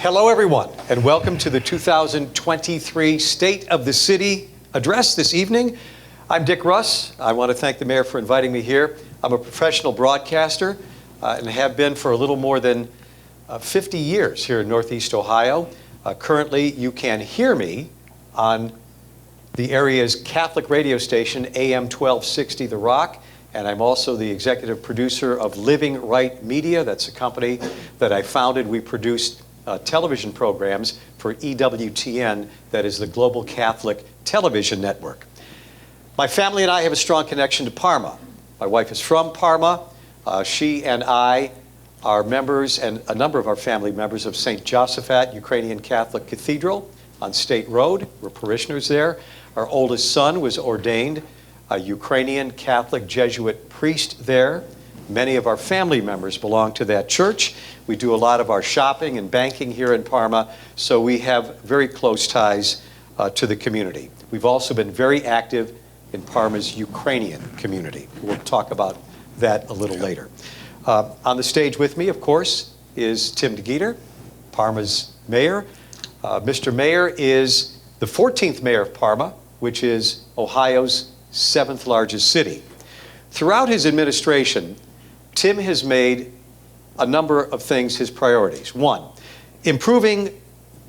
Hello, everyone, and welcome to the 2023 State of the City address this evening. I'm Dick Russ. I want to thank the mayor for inviting me here. I'm a professional broadcaster and have been for a little more than 50 years here in Northeast Ohio. Currently, you can hear me on the area's Catholic radio station, AM 1260 The Rock, and I'm also the executive producer of Living Right Media. That's a company that I founded. We produced television programs for EWTN, that is the Global Catholic Television Network. My family and I have a strong connection to Parma. My wife is from Parma. She and I are members, and a number of our family members, of St. Josaphat Ukrainian Catholic Cathedral on State Road. We're parishioners there. Our oldest son was ordained a Ukrainian Catholic Jesuit priest there. Many of our family members belong to that church. We do a lot of our shopping and banking here in Parma, so we have very close ties to the community. We've also been very active in Parma's Ukrainian community. We'll talk about that a little later. On the stage with me, of course, is Tim DeGeeter, Parma's mayor. Mr. Mayor is the 14th mayor of Parma, which is Ohio's 7th largest city. Throughout his administration, Tim has made a number of things his priorities. One, improving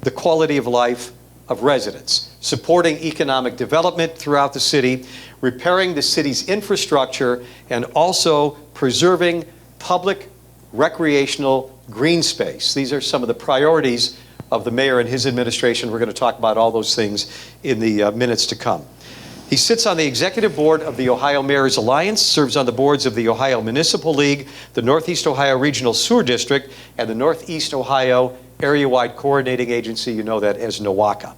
the quality of life of residents, supporting economic development throughout the city, repairing the city's infrastructure, and also preserving public recreational green space. These are some of the priorities of the mayor and his administration. We're going to talk about all those things in the minutes to come. He sits on the executive board of the Ohio Mayor's Alliance, serves on the boards of the Ohio Municipal League, the Northeast Ohio Regional Sewer District, and the Northeast Ohio Area-Wide Coordinating Agency, you know that as NOACA.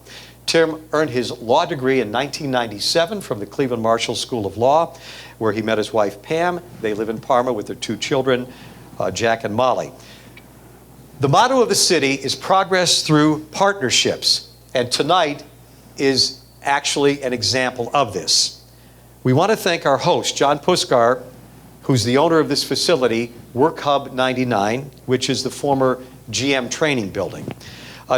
Tim earned his law degree in 1997 from the Cleveland Marshall School of Law, where he met his wife, Pam. They live in Parma with their 2 children, Jack and Molly. The motto of the city is progress through partnerships, and tonight is actually an example of this. We want to thank our host, John Puskar, who's the owner of this facility, Work Hub 99, which is the former GM training building.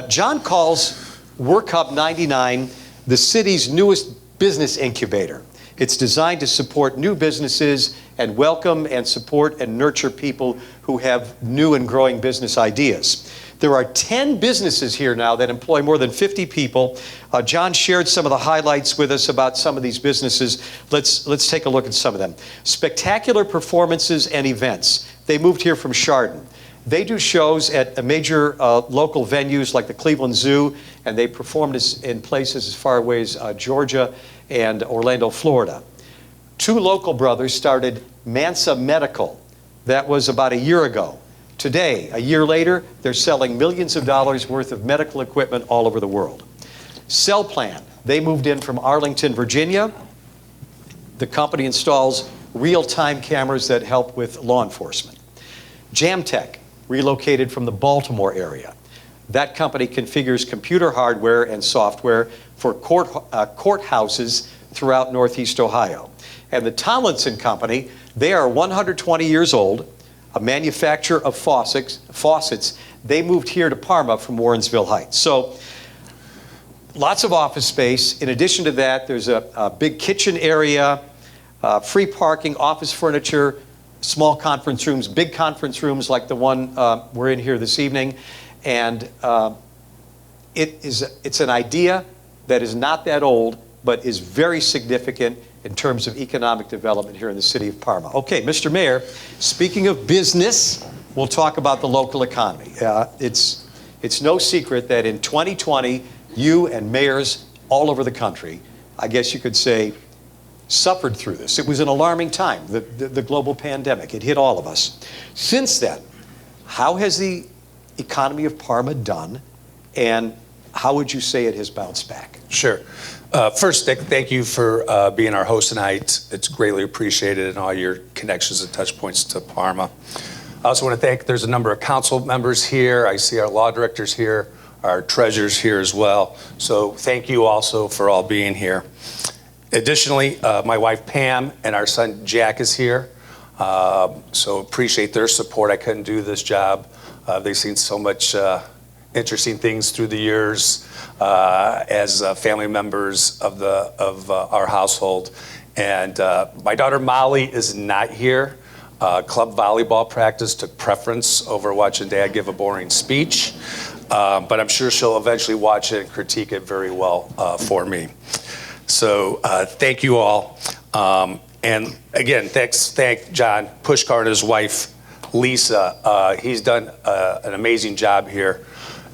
John calls Work Hub 99 the city's newest business incubator. It's designed to support new businesses and welcome and support and nurture people who have new and growing business ideas. There are 10 businesses here now that employ more than 50 people. John shared some of the highlights with us about some of these businesses. Let's take a look at some of them. Spectacular performances and events. They moved here from Chardon. They do shows at major local venues like the Cleveland Zoo, and they performed in places as far away as Georgia and Orlando, Florida. 2 local brothers started Mansa Medical. That was about a year ago. Today, a year later, they're selling millions of dollars worth of medical equipment all over the world. CellPlan, they moved in from Arlington, Virginia. The company installs real-time cameras that help with law enforcement. Jamtech, relocated from the Baltimore area. That company configures computer hardware and software for courthouses throughout Northeast Ohio. And the Tomlinson Company, they are 120 years old, a manufacturer of faucets. They moved here to Parma from Warrensville Heights. So lots of office space. In addition to that, there's a big kitchen area, free parking, office furniture, small conference rooms, big conference rooms like the one we're in here this evening. And it's an idea that is not that old, but is very significant in terms of economic development here in the city of Parma. Okay, Mr. Mayor, speaking of business, we'll talk about the local economy. It's no secret that in 2020, you and mayors all over the country, I guess you could say, suffered through this. It was an alarming time, the global pandemic. It hit all of us. Since then, how has the economy of Parma done, and how would you say it has bounced back? Sure. First, Dick, thank you for being our host tonight. It's greatly appreciated, and all your connections and touch points to Parma. I also want to thank, there's a number of council members here. I see our law directors here, our treasurers here as well. So thank you also for all being here. Additionally, my wife Pam and our son Jack is here. So appreciate their support. I couldn't do this job. They've seen so much interesting things through the years as family members of our household. And my daughter Molly is not here. Club volleyball practice took preference over watching Dad give a boring speech, but I'm sure she'll eventually watch it and critique it very well for me. So thank you all. And again, thank John Pushkar and his wife, Lisa. He's done an amazing job here.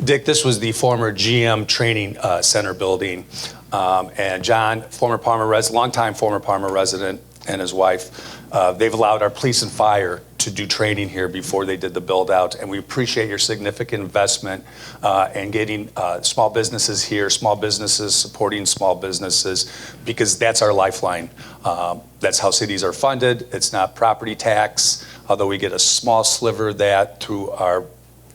Dick, this was the former GM Training Center building. And John, longtime former Parma resident, and his wife, they've allowed our police and fire to do training here before they did the build out. And we appreciate your significant investment in getting small businesses here, small businesses supporting small businesses, because that's our lifeline. That's how cities are funded. It's not property tax, although we get a small sliver of that through our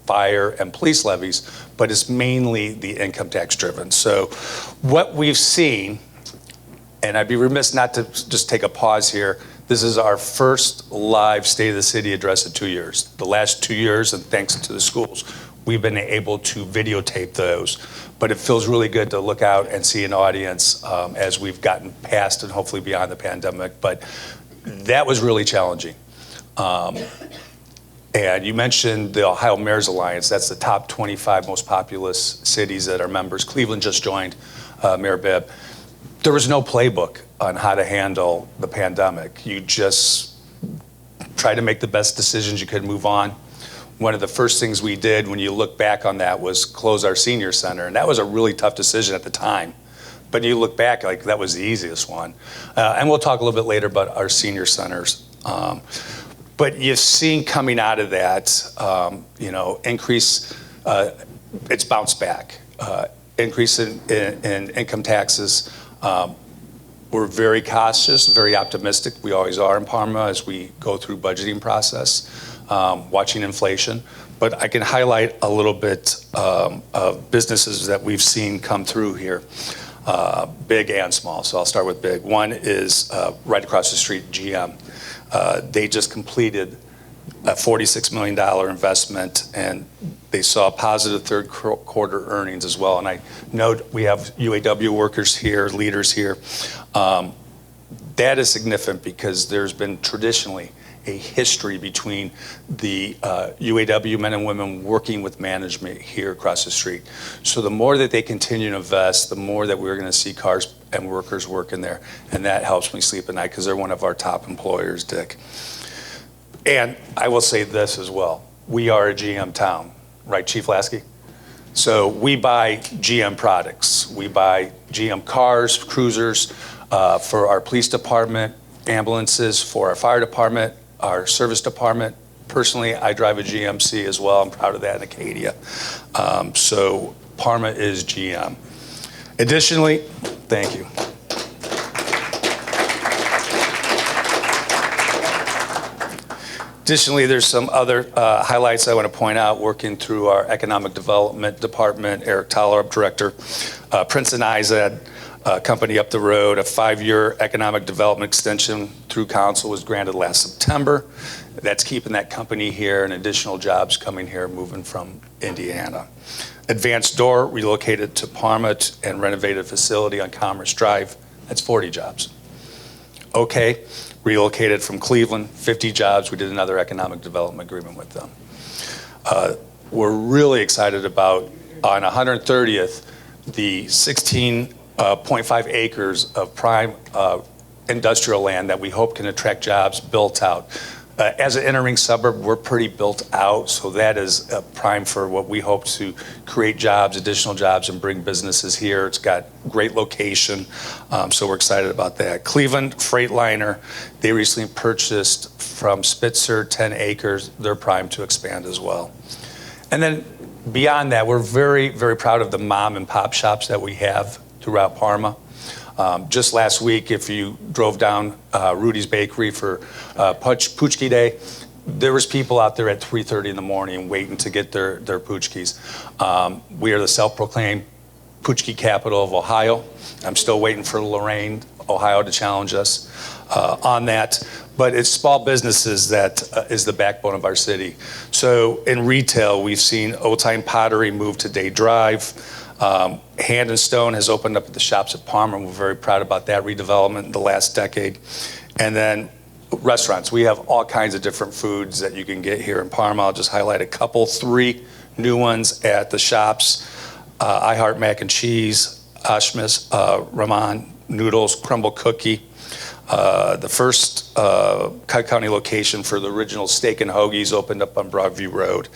fire and police levies, but it's mainly the income tax driven. So what we've seen, and I'd be remiss not to just take a pause here, this is our first live State of the City address in 2 years. The last 2 years, and thanks to the schools, we've been able to videotape those. But it feels really good to look out and see an audience as we've gotten past and hopefully beyond the pandemic. But that was really challenging. And you mentioned the Ohio Mayor's Alliance. That's the top 25 most populous cities that are members. Cleveland just joined, Mayor Bibb. There was no playbook on how to handle the pandemic. You just try to make the best decisions you could, move on. One of the first things we did when you look back on that was close our senior center. And that was a really tough decision at the time. But you look back, like that was the easiest one. And we'll talk a little bit later about our senior centers. But you've seen coming out of that, increase, it's bounced back. Increase in income taxes. We're very cautious, very optimistic. We always are in Parma as we go through budgeting process, watching inflation. But I can highlight a little bit of businesses that we've seen come through here, big and small. So I'll start with big. One is right across the street, GM. They just completed a $46 million investment, and they saw positive third quarter earnings as well. And I know we have UAW workers here, leaders here. That is significant because there's been traditionally a history between the UAW men and women working with management here across the street. So the more that they continue to invest, the more that we're going to see cars and workers working there. And that helps me sleep at night because they're one of our top employers, Dick. And I will say this as well. We are a GM town, right, Chief Lasky? So we buy GM products. We buy GM cars, cruisers for our police department, ambulances for our fire department, our service department. Personally, I drive a GMC as well. I'm proud of that in Acadia. So Parma is GM. Additionally, thank you. Additionally, there's some other highlights I want to point out working through our economic development department. Eric Toller, director. Prince and Izad company up the road, a 5-year economic development extension through council was granted last September. That's keeping that company here and additional jobs coming here, moving from Indiana. Advanced Door relocated to Parma and renovated a facility on Commerce Drive. That's 40 jobs. Okay. Relocated from Cleveland, 50 jobs. We did another economic development agreement with them. We're really excited about, on 130th, the 16.5 acres of prime industrial land that we hope can attract jobs built out. As an entering suburb, we're pretty built out, so that is prime for what we hope to create jobs, additional jobs, and bring businesses here. It's got great location, so we're excited about that. Cleveland Freightliner, they recently purchased from Spitzer 10 acres. They're primed to expand as well. And then beyond that, we're very, very proud of the mom and pop shops that we have throughout Parma. Just last week, if you drove down Rudy's Bakery for Puchki Day, there was people out there at 3:30 in the morning waiting to get their Puchkis. We are the self-proclaimed Poochki capital of Ohio. I'm still waiting for Lorain, Ohio to challenge us on that. But it's small businesses that is the backbone of our city. So in retail, we've seen Old Time Pottery move to Day Drive. Hand and Stone has opened up at the shops at Parma, and we're very proud about that redevelopment in the last decade. And then restaurants. We have all kinds of different foods that you can get here in Parma. I'll just highlight a couple, 3 new ones at the shops. I Heart Mac and Cheese, Ashmis, Raman Noodles, Crumble Cookie. The first Cuyahoga County location for the original Steak and Hoagies opened up on Broadview Road.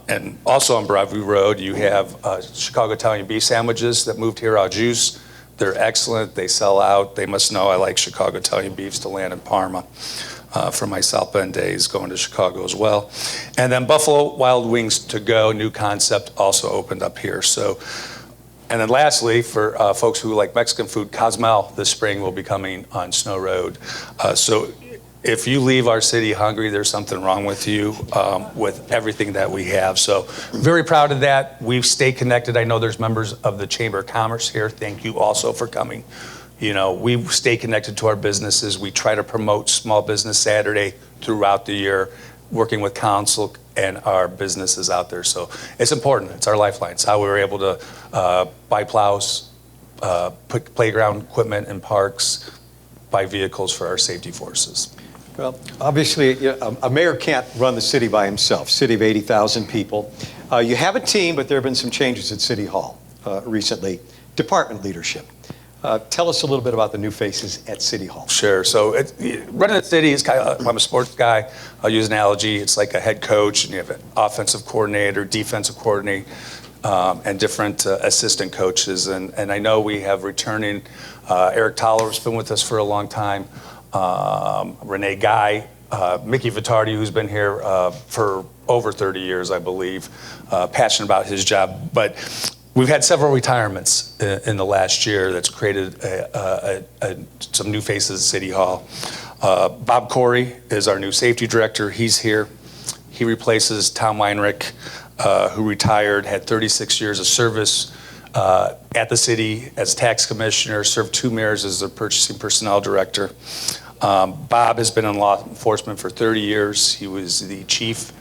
And also on Broadview Road, you have Chicago Italian beef sandwiches that moved here, Au Juice. They're excellent. They sell out. They must know I like Chicago Italian beefs to land in Parma from my South Bend days going to Chicago as well. And then Buffalo Wild Wings to Go, new concept, also opened up here. So, and then lastly, for folks who like Mexican food, Cozumel this spring will be coming on Snow Road. So if you leave our city hungry, there's something wrong with you with everything that we have. So very proud of that. We've stayed connected. I know there's members of the Chamber of Commerce here. Thank you also for coming. You know, we stay connected to our businesses. We try to promote Small Business Saturday throughout the year, working with council and our businesses out there. So it's important. It's our lifeline. It's how we were able to buy plows, put playground equipment in parks, buy vehicles for our safety forces. Well, obviously, a mayor can't run the city by himself. City of 80,000 people. You have a team, but there have been some changes at City Hall recently. Department leadership. Tell us a little bit about the new faces at City Hall. Sure. So running the city is kind of, I'm a sports guy. I'll use an analogy. It's like a head coach, and you have an offensive coordinator, defensive coordinator, and different assistant coaches. And I know we have returning, Eric Toller's been with us for a long time. Renee Guy, Mickey Vittardi, who's been here for over 30 years, I believe, passionate about his job. But we've had several retirements in the last year that's created some new faces at City Hall. Bob Corey is our new safety director. He's here. He replaces Tom Weinrich, who retired, had 36 years of service at the city as tax commissioner, served 2 mayors as the purchasing personnel director. Bob has been in law enforcement for 30 years. He was the chief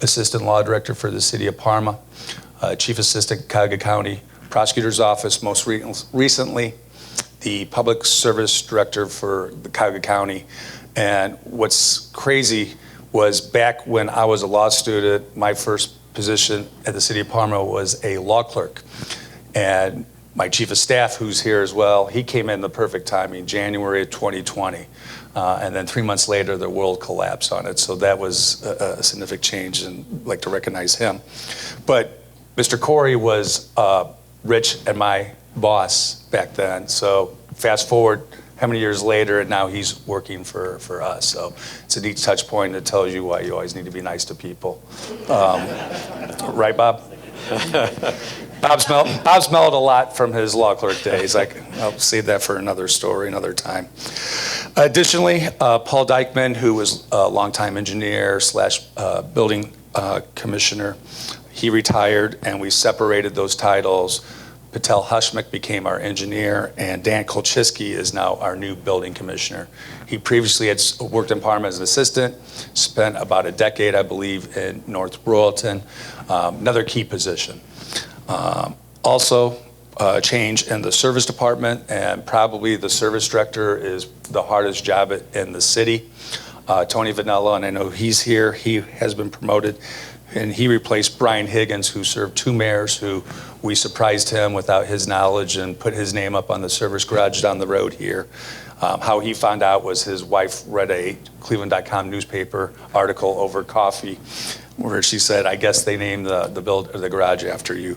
assistant law director for the city of Parma, chief assistant Cuyahoga County prosecutor's office, most recently the public service director for the Cuyahoga County. And what's crazy was back when I was a law student, my first position at the city of Parma was a law clerk. And my chief of staff, who's here as well, he came in the perfect timing, January of 2020. And then 3 months later, the world collapsed on it. So that was a significant change, and I'd like to recognize him. But Mr. Corey was Rich and my boss back then. So fast forward how many years later, and now he's working for us. So it's a neat touch point that tells you why you always need to be nice to people. Right, Bob? Bob smelled a lot from his law clerk days. I'll save that for another story, another time. Additionally, Paul Dykeman, who was a longtime engineer / building commissioner, he retired, and we separated those titles. Patel Hushmik became our engineer, and Dan Kolchiski is now our new building commissioner. He previously had worked in Parma as an assistant, spent about a decade, I believe, in North Royalton, another key position. Also, change in the service department, and probably the service director is the hardest job in the city. Tony Vanella, and I know he's here, he has been promoted, and he replaced Brian Higgins, who served 2 mayors, who we surprised him without his knowledge and put his name up on the service garage down the road here. How he found out was his wife read a Cleveland.com newspaper article over coffee, where she said, "I guess they named the garage after you."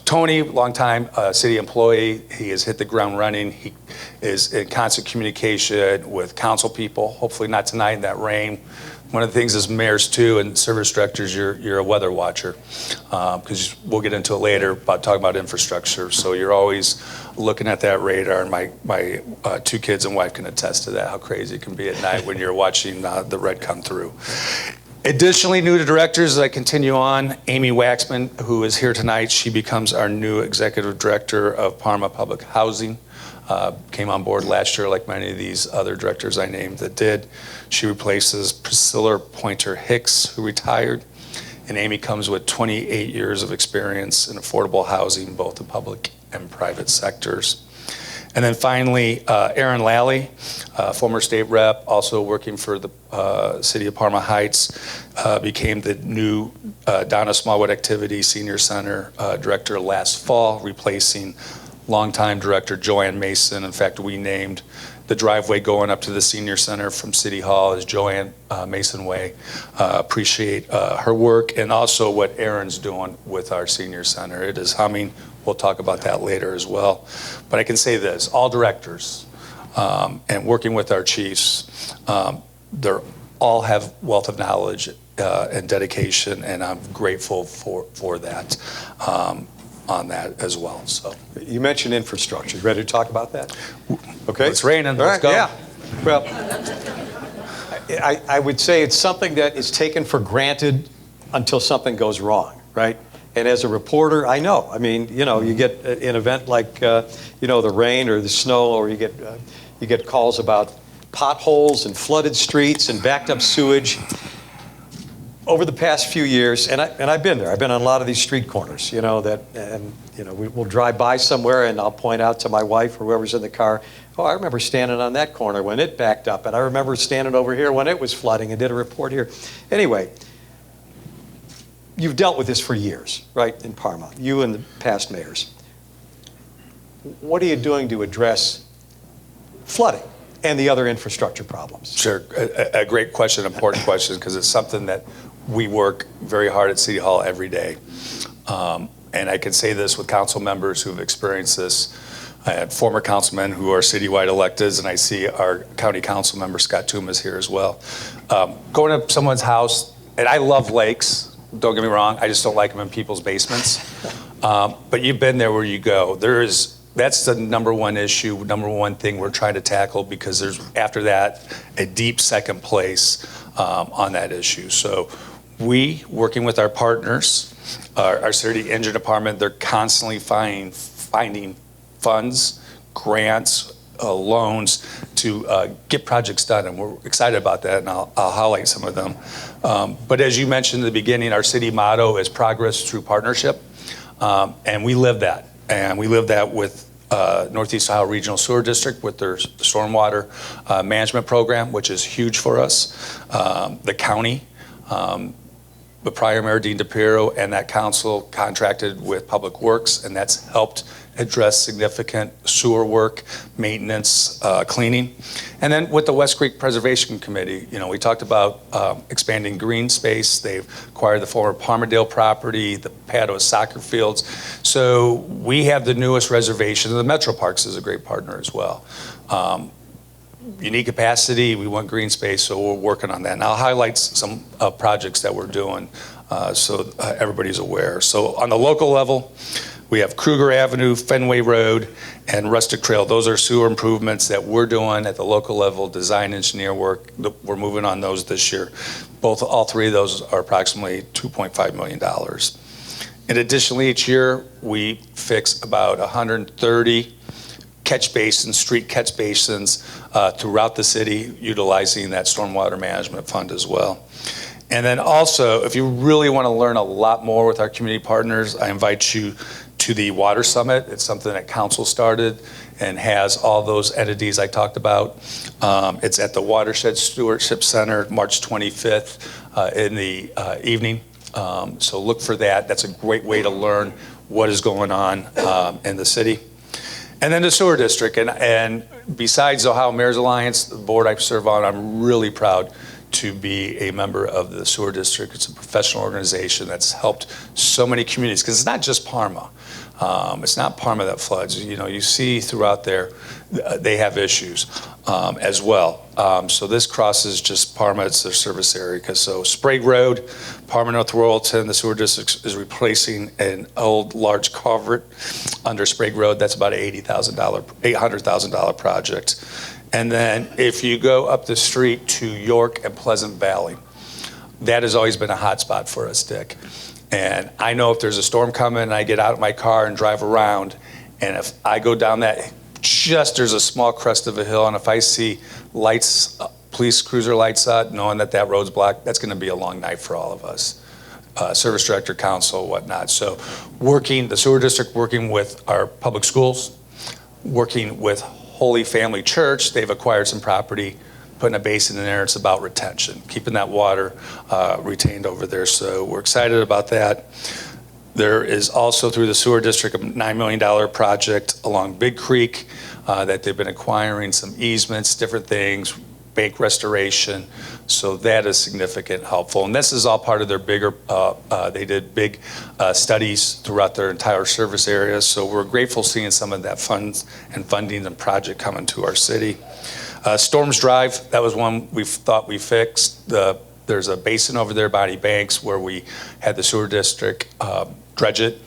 Tony, longtime city employee, he has hit the ground running. He is in constant communication with council people. Hopefully not tonight in that rain. One of the things as mayors too and service directors, you're a weather watcher, because we'll get into it later about talking about infrastructure. So you're always looking at that radar, and my 2 kids and wife can attest to that, how crazy it can be at night when you're watching the red come through. Additionally, new to directors, as I continue on, Amy Waxman, who is here tonight, she becomes our new executive director of Parma Public Housing. Came on board last year like many of these other directors I named that did. She replaces Priscilla Pointer Hicks, who retired. And Amy comes with 28 years of experience in affordable housing, both the public and private sectors. And then finally, Aaron Lally, former state rep, also working for the city of Parma Heights, became the new Donna Smallwood Activity Senior Center director last fall, replacing longtime director Joanne Mason. In fact, we named the driveway going up to the senior center from City Hall as Joanne Mason Way. Appreciate her work and also what Aaron's doing with our senior center. It is humming. We'll talk about that later as well. But I can say this, all directors and working with our chiefs, they all have wealth of knowledge and dedication, and I'm grateful for that. On that as well. So You mentioned infrastructure. You ready to talk about that? Okay. It's raining. All Let's right, go. Yeah. Well, I would say it's something that is taken for granted until something goes wrong, right? And as a reporter, I know. I mean, you get an event like, the rain or the snow, or you get calls about potholes and flooded streets and backed up sewage. Over the past few years, and I've been there. I've been on a lot of these street corners, we'll drive by somewhere and I'll point out to my wife or whoever's in the car, oh, I remember standing on that corner when it backed up, and I remember standing over here when it was flooding and did a report here. Anyway, you've dealt with this for years, right, in Parma, you and the past mayors. What are you doing to address flooding and the other infrastructure problems? Sure, a great question, important question, because it's something that we work very hard at City Hall every day. And I can say this with council members who have experienced this. I had former councilmen who are citywide electeds, and I see our county council member, Scott Toom, is here as well. Going to someone's house, and I love lakes, don't get me wrong, I just don't like them in people's basements. But you've been there where you go. That's the number one issue, number one thing we're trying to tackle, because there's, after that, a deep second place on that issue. So we, working with our partners, our city engine department, they're constantly finding funds, grants, loans to get projects done, and we're excited about that, and I'll highlight some of them. But as you mentioned in the beginning, our city motto is progress through partnership, and we live that. And we live that with Northeast Ohio Regional Sewer District with their stormwater management program, which is huge for us. The county, the prior mayor, Dean DePiero, and that council contracted with Public Works, and that's helped address significant sewer work, maintenance, cleaning. And then with the West Creek Preservation Committee, we talked about expanding green space. They've acquired the former Palmerdale property, the Padua soccer fields. So we have the newest reservation, and the Metro Parks is a great partner as well. Unique capacity, we want green space, so we're working on that. And I'll highlight some projects that we're doing so everybody's aware. So on the local level, we have Kruger Avenue, Fenway Road, and Rustic Trail. Those are sewer improvements that we're doing at the local level, design engineer work. We're moving on those this year. All three of those are approximately $2.5 million. And additionally, each year, we fix about 130 street catch basins throughout the city, utilizing that stormwater management fund as well. And then also, if you really want to learn a lot more with our community partners, I invite you to the Water Summit. It's something that council started and has all those entities I talked about. It's at the Watershed Stewardship Center, March 25th in the evening. So look for that. That's a great way to learn what is going on in the city. And then the sewer district. And besides the Ohio Mayor's Alliance, the board I serve on, I'm really proud to be a member of the sewer district. It's a professional organization that's helped so many communities, because it's not just Parma. It's not Parma that floods. You see throughout there, they have issues as well. So this crosses just Parma, it's their service area. So Sprague Road, Parma North Royalton, the sewer district is replacing an old large culvert under Sprague Road. That's about an $800,000 project. And then if you go up the street to York and Pleasant Valley, that has always been a hot spot for us, Dick. And I know if there's a storm coming and I get out of my car and drive around, and if I go down that, there's a small crest of a hill, and if I see lights, police cruiser lights out, knowing that that road's blocked, that's gonna be a long night for all of us. Service director, council, whatnot. So the sewer district working with our public schools, working with Holy Family Church, they've acquired some property, putting a basin in there. It's about retention, keeping that water retained over there. So we're excited about that. There is also through the sewer district a $9 million project along Big Creek that they've been acquiring some easements, different things, bank restoration. So that is significant, helpful. And this is all part of their bigger, they did big studies throughout their entire service area. So we're grateful seeing some of that funds and funding and project coming to our city. Storms Drive, that was one we thought we fixed. There's a basin over there, Bonnie Banks, where we had the sewer district dredge it.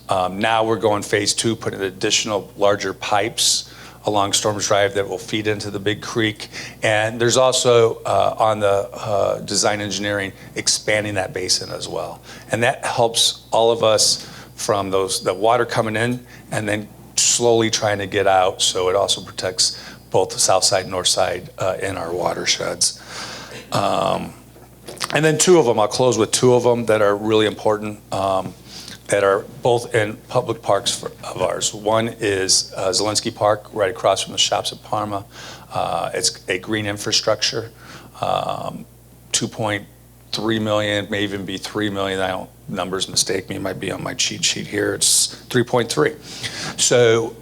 Now we're going phase 2, putting additional larger pipes along Storms Drive that will feed into the Big Creek. And there's also on the design engineering, expanding that basin as well. And that helps all of us from the water coming in and then slowly trying to get out. So it also protects both the south side and north side in our watersheds. And then two of them, I'll close with two of them that are really important, that are both in public parks of ours. One is Zielinski Park, right across from the shops at Parma. It's a green infrastructure, 2.3 million, may even be 3 million. Numbers mistake me, it might be on my cheat sheet here. It's 3.3. So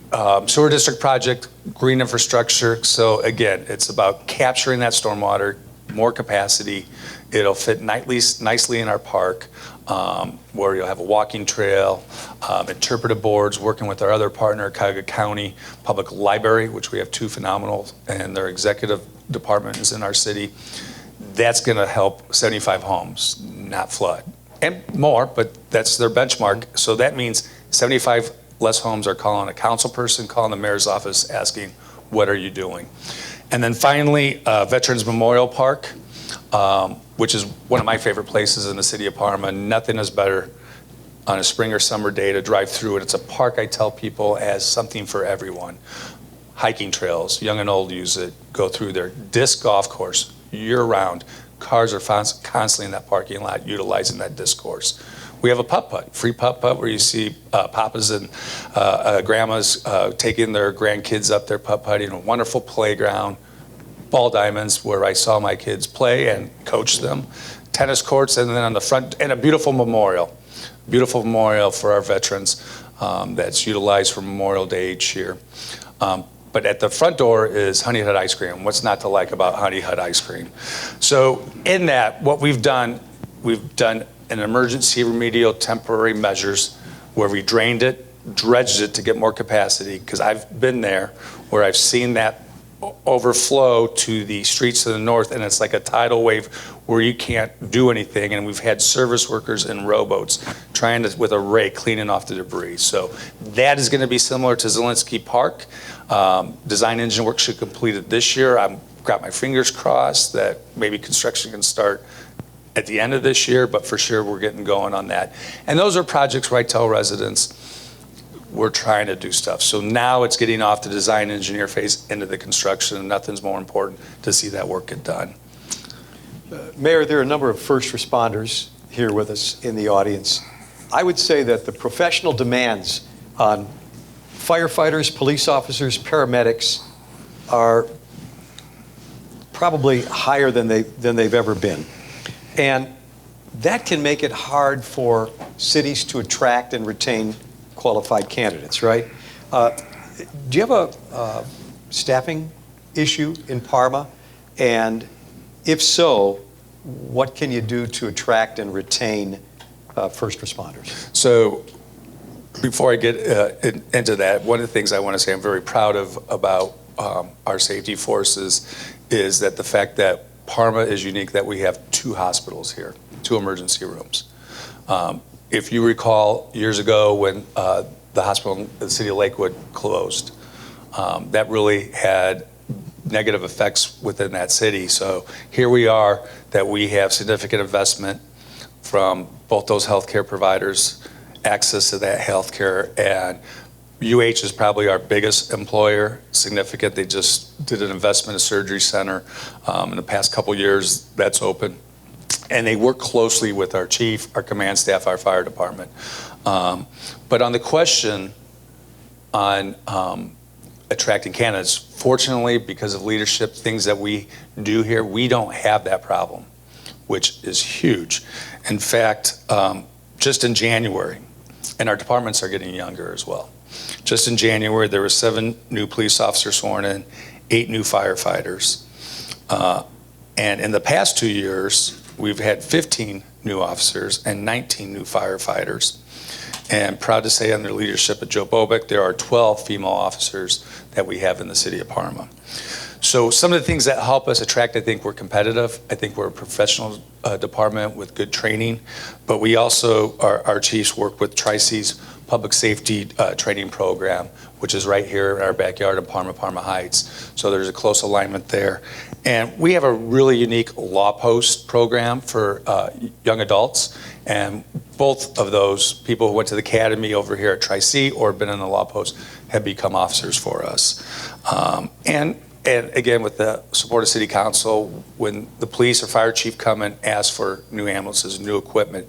sewer district project, green infrastructure. So again, it's about capturing that stormwater, more capacity. It'll fit nicely in our park, where you'll have a walking trail, interpretive boards, working with our other partner, Cuyahoga County Public Library, which we have 2 phenomenal, and their executive department is in our city. That's gonna help 75 homes not flood. And more, but that's their benchmark. So that means 75 less homes are calling a council person, calling the mayor's office, asking, what are you doing? And then finally, Veterans Memorial Park, which is one of my favorite places in the city of Parma. Nothing is better on a spring or summer day to drive through it. It's a park I tell people as something for everyone. Hiking trails, young and old use it, go through there. Disc golf course, year round. Cars are constantly in that parking lot utilizing that disc course. We have a putt-putt, free putt-putt, where you see papas and grandmas taking their grandkids up there putt-putting. A wonderful playground, ball diamonds where I saw my kids play and coach them. Tennis courts, and then on the front, and a beautiful memorial for our veterans that's utilized for Memorial Day each year. But at the front door is Honey Hut Ice Cream. What's not to like about Honey Hut Ice Cream? So in that, what we've done an emergency remedial temporary measures where we drained it, dredged it to get more capacity, because I've been there where I've seen that overflow to the streets to the north, and it's like a tidal wave where you can't do anything. And we've had service workers in rowboats trying to, with a rake, cleaning off the debris. So that is going to be similar to Zielinski Park. Design engine work should complete it this year. I've got my fingers crossed that maybe construction can start at the end of this year, but for sure we're getting going on that. And those are projects where I tell residents, we're trying to do stuff. So now it's getting off the design engineer phase into the construction, and nothing's more important to see that work get done. Mayor, there are a number of first responders here with us in the audience. I would say that the professional demands on firefighters, police officers, paramedics are probably higher than they've ever been. And that can make it hard for cities to attract and retain qualified candidates, right? Do you have a staffing issue in Parma? And if so, what can you do to attract and retain first responders? So before I get into that, one of the things I want to say I'm very proud of about our safety forces is that the fact that Parma is unique, that we have 2 hospitals here, 2 emergency rooms. If you recall years ago when the hospital in the city of Lakewood closed, that really had negative effects within that city. So here we are, that we have significant investment from both those healthcare providers, access to that healthcare, and UH is probably our biggest employer, significant. They just did an investment in a surgery center in the past couple years. That's open. And they work closely with our chief, our command staff, our fire department. But on the question on attracting candidates, fortunately, because of leadership, things that we do here, we don't have that problem, which is huge. In fact, just in January, and our departments are getting younger as well. Just in January, there were 7 new police officers sworn in, 8 new firefighters. And in the past 2 years, we've had 15 new officers and 19 new firefighters. And proud to say, under the leadership of Joe Bobick, there are 12 female officers that we have in the city of Parma. So some of the things that help us attract, I think we're competitive. I think we're a professional department with good training. But we also, our chiefs work with Tri-C's public safety training program, which is right here in our backyard in Parma Heights. So there's a close alignment there. And we have a really unique law post program for young adults. And both of those people who went to the academy over here at Tri-C or been in the law post have become officers for us. And again, with the support of City Council, when the police or fire chief come and ask for new ambulances, new equipment,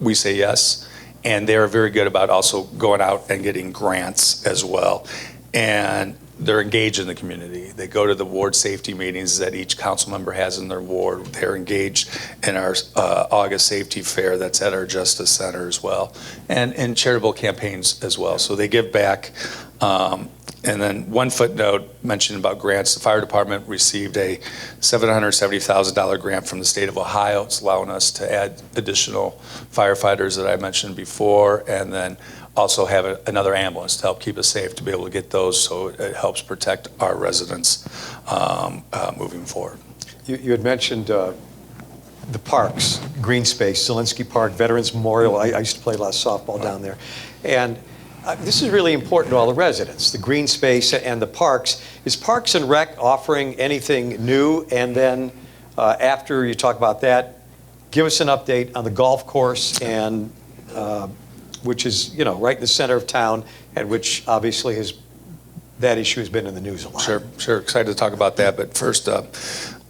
we say yes. And they're very good about also going out and getting grants as well. And they're engaged in the community. They go to the ward safety meetings that each council member has in their ward. They're engaged in our August safety fair that's at our Justice Center as well, and in charitable campaigns as well. So they give back. And then one footnote mentioned about grants. The fire department received a $770,000 grant from the state of Ohio. It's allowing us to add additional firefighters that I mentioned before, and then also have another ambulance to help keep us safe, to be able to get those, so it helps protect our residents moving forward. You had mentioned the parks, green space, Zielinski Park, Veterans Memorial. I used to play a lot of softball down there. And this is really important to all the residents, the green space and the parks. Is Parks and Rec offering anything new? And then after you talk about that, give us an update on the golf course, and which is, you know, right in the center of town, and which obviously that issue has been in the news a lot. Sure. Excited to talk about that. But first, under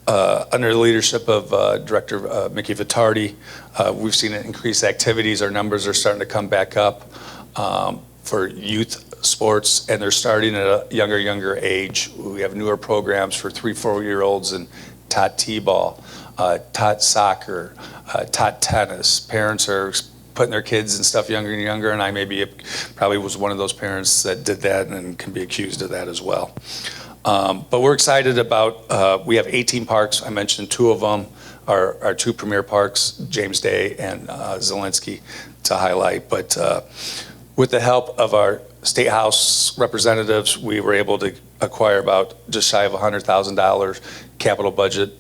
the leadership of Director Mickey Vittardi, we've seen increased activities. Our numbers are starting to come back up for youth sports, and they're starting at a younger age. We have newer programs for 3-4-year-olds in tot t-ball, tot soccer, tot tennis. Parents are putting their kids and stuff younger and younger, and I probably was one of those parents that did that and can be accused of that as well. But we're excited about, we have 18 parks. I mentioned 2 of them, our 2 premier parks, James Day and Zielinski, to highlight. But with the help of our State House representatives, we were able to acquire about just shy of $100,000 capital budget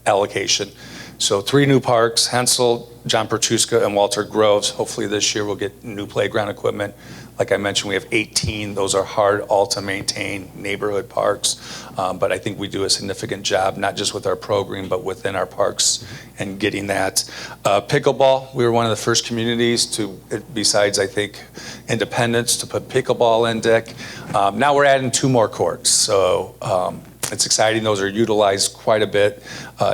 allocation. So 3 new parks, Hensel, John Pertuska, and Walter Groves. Hopefully this year we'll get new playground equipment. Like I mentioned, we have 18. Those are hard all to maintain neighborhood parks. But I think we do a significant job, not just with our program, but within our parks and getting that. Pickleball, we were one of the first communities to, besides I think Independence, to put pickleball in, Dick. Now we're adding 2 more courts. So it's exciting. Those are utilized quite a bit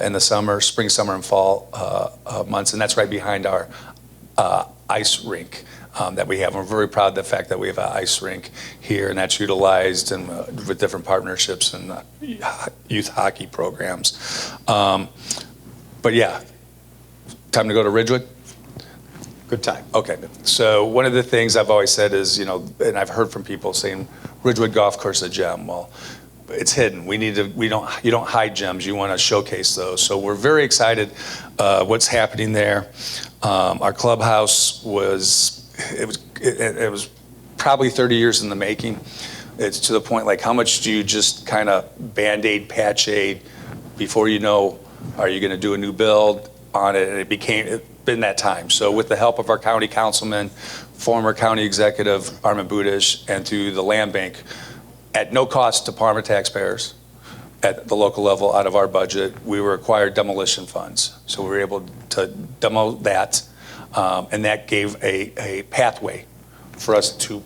in the summer, spring, summer, and fall months. And that's right behind our ice rink that we have. We're very proud of the fact that we have an ice rink here, and that's utilized and with different partnerships and youth hockey programs. But yeah, time to go to Ridgewood? Good time. Okay, so one of the things I've always said is, you know, and I've heard from people saying, Ridgewood Golf Course is a gem. Well, it's hidden. You don't hide gems. You want to showcase those. So we're very excited what's happening there. Our clubhouse was probably 30 years in the making. It's to the point, like, how much do you just kind of Band-Aid, patch-aid before you know, are you going to do a new build on it? And it's been that time. So with the help of our county councilman, former county executive Armin Budish, and through the land bank, at no cost to Parma taxpayers at the local level out of our budget, we were acquired demolition funds. So we were able to demo that, and that gave a pathway for us to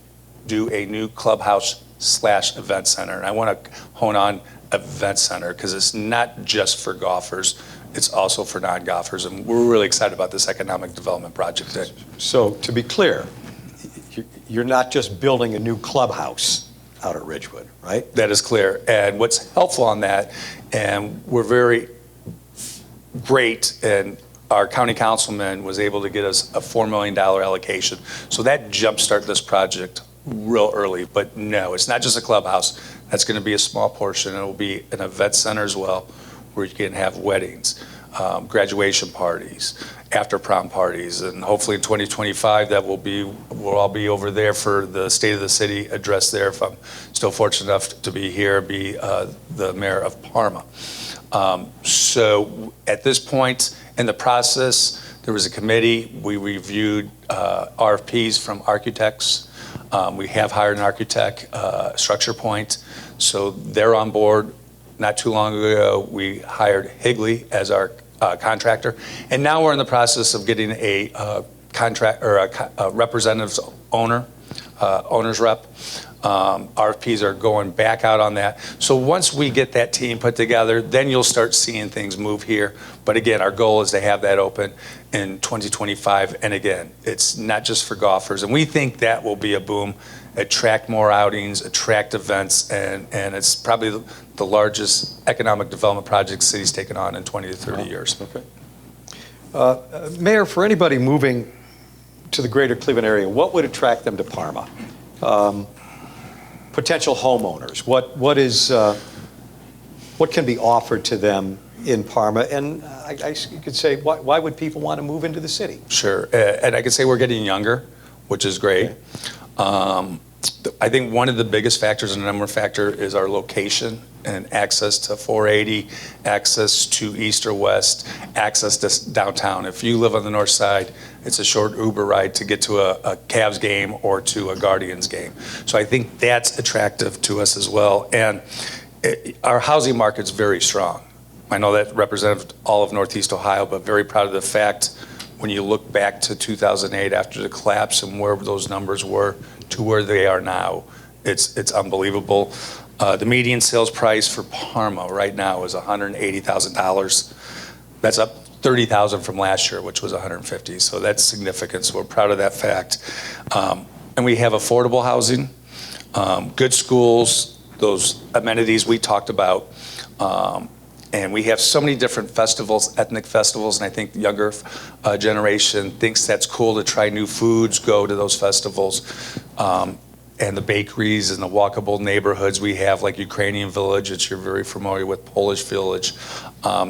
do a new clubhouse/event center. And I want to hone on event center because it's not just for golfers, it's also for non-golfers. And we're really excited about this economic development project, Dick. So to be clear, you're not just building a new clubhouse out at Ridgewood, right? That is clear. And what's helpful on that, and we're very great, and our county councilman was able to get us a $4 million allocation. So that jumpstarted this project real early. But no, it's not just a clubhouse. That's going to be a small portion. It will be an event center as well, where you can have weddings, graduation parties, after prom parties, and hopefully in 2025 that we'll all be over there for the State of the City address there. If I'm still fortunate enough to be here, be the mayor of Parma. So at this point in the process, there was a committee. We reviewed RFPs from architects. We have hired an architect, Structure Point, so they're on board. Not too long ago, we hired Higley as our contractor, and now we're in the process of getting a contract or a representative's owner's rep. RFPs are going back out on that. So once we get that team put together, then you'll start seeing things move here. But again, our goal is to have that open in 2025. And again, it's not just for golfers, and we think that will be a boom. Attract more outings, attract events, and it's probably the largest economic development project the city's taken on in 20 to 30 years. Okay. Mayor, for anybody moving to the greater Cleveland area, what would attract them to Parma? Potential homeowners, what can be offered to them in Parma? And I guess you could say, why would people want to move into the city? Sure, and I could say we're getting younger, which is great. Okay. I think one of the biggest factors, and the number factor, is our location and access to 480, access to east or west, access to downtown. If you live on the north side, it's a short Uber ride to get to a Cavs game or to a Guardians game. So I think that's attractive to us as well. And our housing market's very strong. I know that represents all of Northeast Ohio, but very proud of the fact when you look back to 2008 after the collapse and where those numbers were to where they are now, it's unbelievable. The median sales price for Parma right now is $180,000. That's up $30,000 from last year, which was $150,000. So that's significant. So we're proud of that fact. And we have affordable housing, good schools, those amenities we talked about. And we have so many different festivals, ethnic festivals, and I think the younger generation thinks that's cool to try new foods, go to those festivals. And the bakeries and the walkable neighborhoods we have, like Ukrainian Village, which you're very familiar with, Polish Village.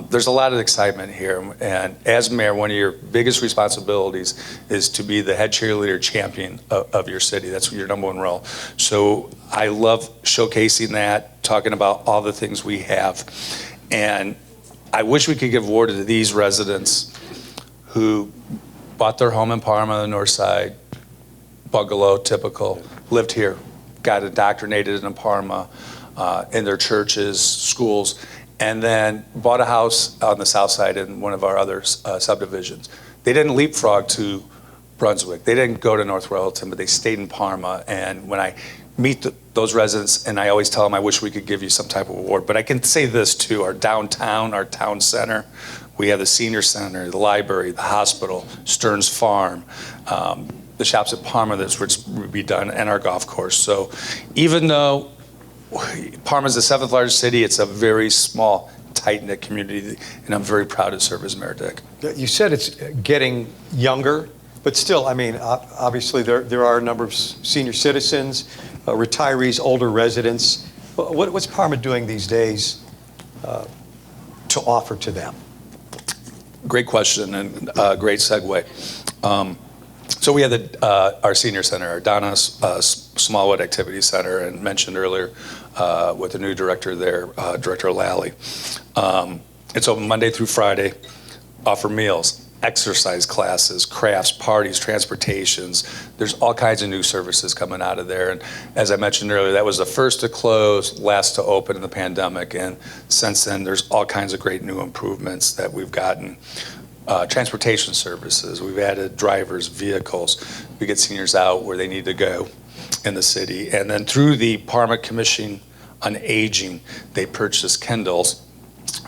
There's a lot of excitement here. And as mayor, one of your biggest responsibilities is to be the head cheerleader champion of your city. That's your number one role. So I love showcasing that, talking about all the things we have. And I wish we could give award to these residents who bought their home in Parma on the north side, bungalow, typical, lived here, got indoctrinated in Parma, in their churches, schools, and then bought a house on the south side in one of our other subdivisions. They didn't leapfrog to Brunswick. They didn't go to North Royalton, but they stayed in Parma. And when I meet those residents, and I always tell them, I wish we could give you some type of award. But I can say this too, our downtown, our town center, we have the senior center, the library, the hospital, Stearns Farm, the shops at Parma that's would be done, and our golf course. So even though Parma's the 7th largest city, it's a very small, tight-knit community, and I'm very proud to serve as Mayor Dick. You said it's getting younger, but still, I mean, obviously there are a number of senior citizens, retirees, older residents. What's Parma doing these days to offer to them? Great question, and great segue. So we have our senior center, our Donna Smallwood Activity Center, and mentioned earlier with the new director there, Director Lally. It's open Monday through Friday, offer meals. exercise classes, crafts, parties, transportations. There's all kinds of new services coming out of there. And as I mentioned earlier, that was the first to close, last to open in the pandemic. And since then, there's all kinds of great new improvements that we've gotten. Transportation services, we've added drivers, vehicles. We get seniors out where they need to go in the city. And then through the Parma Commission on Aging, they purchased Kindles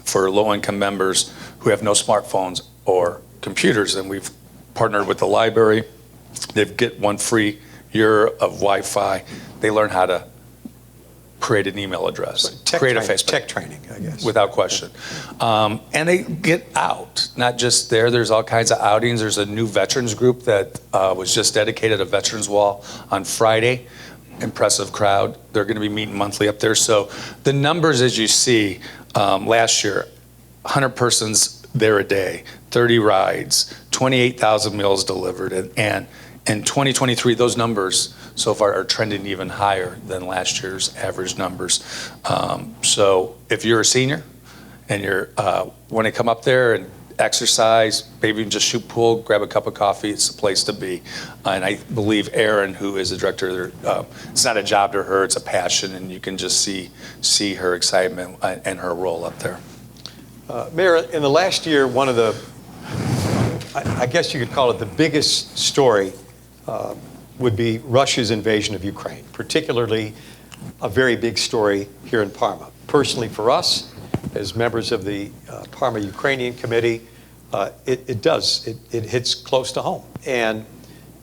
for low-income members who have no smartphones or computers, and we've partnered with the library. They get 1 free year of Wi-Fi. They learn how to create an email address, create a Facebook. Tech training, I guess. Without question. And they get out, not just there. There's all kinds of outings. There's a new veterans group that was just dedicated a veterans wall on Friday. Impressive crowd. They're going to be meeting monthly up there. So the numbers, as you see, last year, 100 persons there a day, 30 rides, 28,000 meals delivered. And in 2023, those numbers so far are trending even higher than last year's average numbers. So if you're a senior and you're want to come up there and exercise, maybe even just shoot pool, grab a cup of coffee, it's the place to be. And I believe Erin, who is the director, it's not a job to her, it's a passion, and you can just see her excitement and her role up there. Mayor, in the last year, one of the, I guess you could call it the biggest story would be Russia's invasion of Ukraine, particularly a very big story here in Parma. Personally for us, as members of the Parma Ukrainian Committee, it hits close to home. And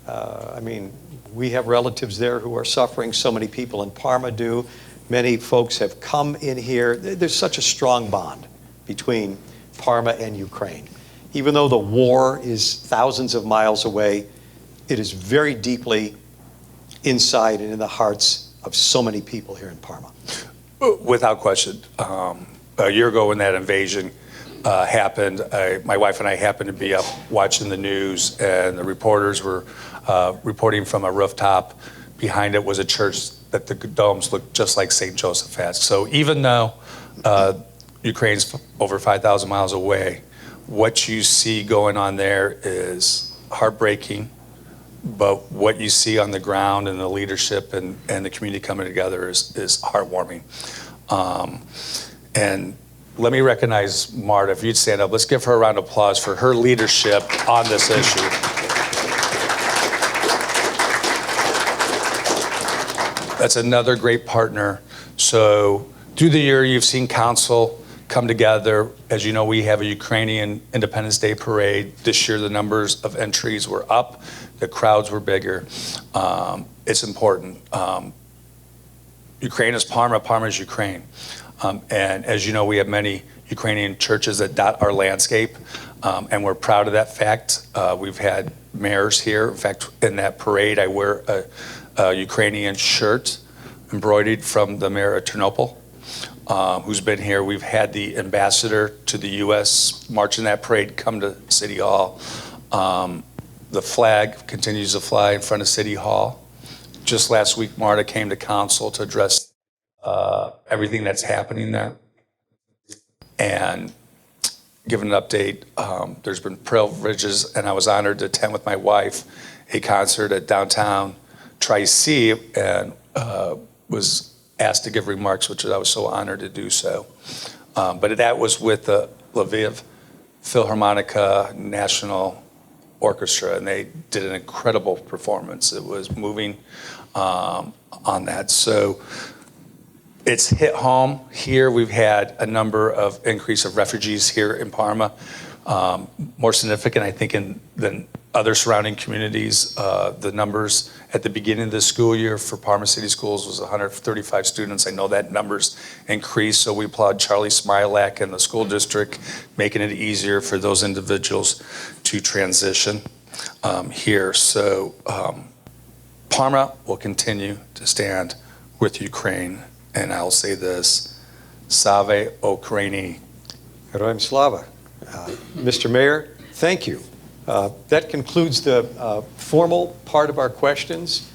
I mean, we have relatives there who are suffering. So many people in Parma do. Many folks have come in here. There's such a strong bond between Parma and Ukraine. Even though the war is thousands of miles away, it is very deeply inside and in the hearts of so many people here in Parma. Without question. A year ago when that invasion happened, my wife and I happened to be up watching the news, and the reporters were reporting from a rooftop. Behind it was a church that the domes looked just like St. Joseph has. So even though Ukraine's over 5,000 miles away, what you see going on there is heartbreaking, but what you see on the ground and the leadership and the community coming together is heartwarming. And let me recognize Marta. If you'd stand up, let's give her a round of applause for her leadership on this issue. That's another great partner. So through the year, you've seen council come together. As you know, we have a Ukrainian Independence Day parade. This year, the numbers of entries were up. The crowds were bigger. It's important. Ukraine is Parma. Parma is Ukraine. And as you know, we have many Ukrainian churches that dot our landscape, and we're proud of that fact. We've had mayors here. In fact, in that parade, I wear a Ukrainian shirt embroidered from the mayor of Ternopil, who's been here. We've had the ambassador to the U.S. march in that parade come to City Hall. The flag continues to fly in front of City Hall. Just last week, Marta came to council to address everything that's happening there and give an update. There's been privileges, and I was honored to attend with my wife a concert at downtown Tri-C, and was asked to give remarks, which I was so honored to do so. But that was with the Lviv Philharmonica National Orchestra, and they did an incredible performance. It was moving on that. So it's hit home here. We've had a number of increase of refugees here in Parma, more significant, I think, than other surrounding communities. The numbers at the beginning of the school year for Parma City Schools was 135 students. I know that number's increased, so we applaud Charlie Smilak and the school district making it easier for those individuals to transition here. So Parma will continue to stand with Ukraine, and I'll say this: Save Ukraini. Heroim Slava. Mr. Mayor, thank you. That concludes the formal part of our questions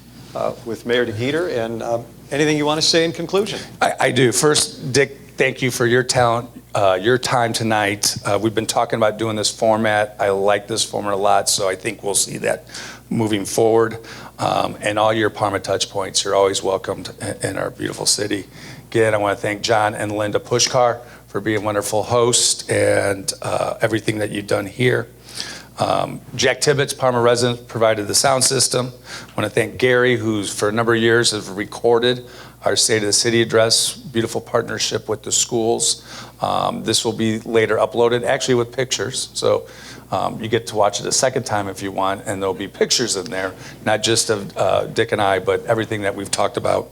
with Mayor DeGeeter. And anything you want to say in conclusion? I do. First, Dick, thank you for your talent. your time tonight. We've been talking about doing this format. I like this format a lot, so I think we'll see that moving forward. And all your Parma touch points, you're always welcomed in our beautiful city. Again, I want to thank John and Linda Pushkar for being wonderful hosts and everything that you've done here. Jack Tibbetts, Parma resident, provided the sound system. I want to thank Gary, who's for a number of years has recorded our State of the City address, beautiful partnership with the schools. This will be later uploaded, actually with pictures. So you get to watch it a second time if you want, and there'll be pictures in there, not just of Dick and I, but everything that we've talked about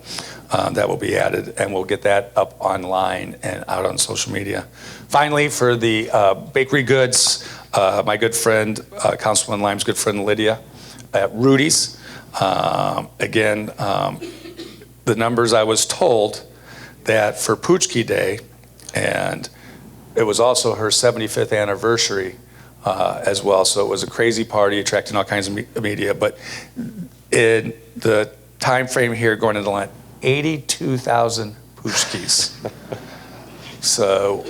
that will be added, and we'll get that up online and out on social media. Finally, for the bakery goods, my good friend, Councilman Lime's good friend Lydia at Rudy's. Again, the numbers I was told that for Poochki Day, and it was also her 75th anniversary as well, so it was a crazy party attracting all kinds of media, but in the time frame here going into lunch, 82,000 Poochkis. So,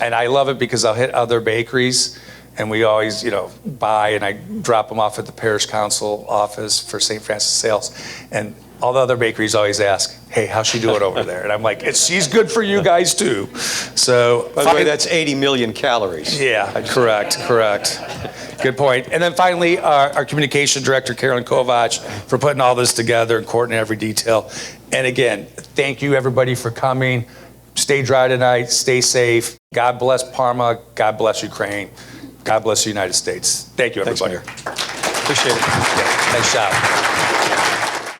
and I love it because I'll hit other bakeries, and we always, buy, and I drop them off at the parish council office for St. Francis Sales, and all the other bakeries always ask, hey, how's she doing over there? And I'm like, she's good for you guys too. So, by the way, that's 80 million calories. Yeah, correct. Good point. And then finally, our communication director, Carolyn Kovac, for putting all this together and coordinating every detail. And again, thank you everybody for coming. Stay dry tonight, stay safe. God bless Parma, God bless Ukraine, God bless the United States. Thank you, everybody. Thanks, Mayor. Appreciate it. Yeah, nice job.